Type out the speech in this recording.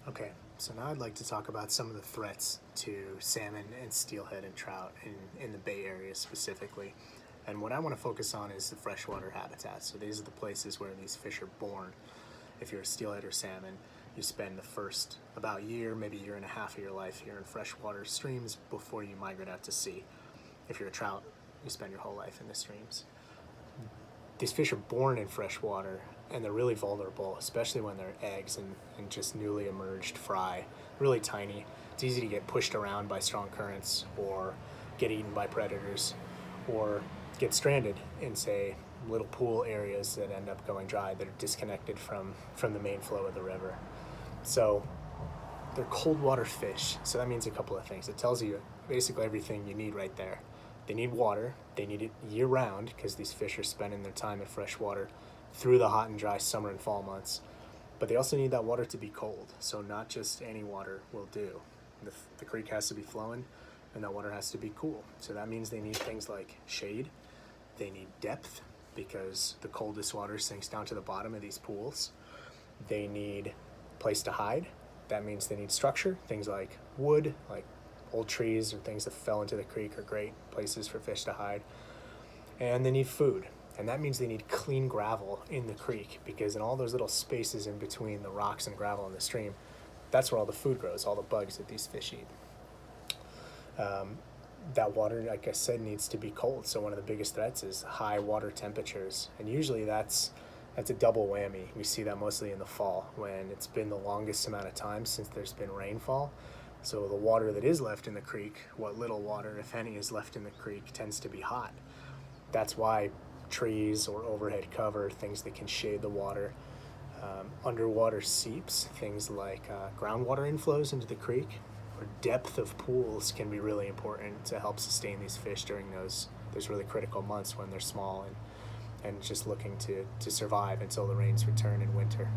Okay, so now I'd like to talk about some of the threats to salmon and steelhead and trout in the Bay Area specifically. And what I want to focus on is the freshwater habitats. So these are the places where these fish are born. If you're a steelhead or salmon, you spend the first about year, maybe year and a half of your life here in freshwater streams before you migrate out to sea. If you're a trout, you spend your whole life in the streams. These fish are born in fresh water and they're really vulnerable, especially when they're eggs and just newly emerged fry, really tiny. It's easy to get pushed around by strong currents or get eaten by predators or get stranded in, say, little pool areas that end up going dry that are disconnected from the main flow of the river. So they're cold water fish, so that means a couple of things. It tells you basically everything you need right there. They need water. They need it year round because these fish are spending their time in fresh water through the hot and dry summer and fall months. But they also need that water to be cold, so not just any water will do. The creek has to be flowing and that water has to be cool. So that means they need things like shade. They need depth because the coldest water sinks down to the bottom of these pools. They need a place to hide. That means they need structure, things like wood, like old trees or things that fell into the creek are great places for fish to hide. And they need food. And that means they need clean gravel in the creek because in all those little spaces in between the rocks and gravel in the stream, that's where all the food grows, all the bugs that these fish eat. That water, like I said, needs to be cold. So one of the biggest threats is high water temperatures. And usually that's a double whammy. We see that mostly in the fall when it's been the longest amount of time since there's been rainfall. So the water that is left in the creek, what little water, if any, is left in the creek, tends to be hot. That's why trees or overhead cover, things that can shade the water, underwater seeps, things like groundwater inflows into the creek, or depth of pools can be really important to help sustain these fish during those really critical months when they're small and just looking to survive until the rains return in winter.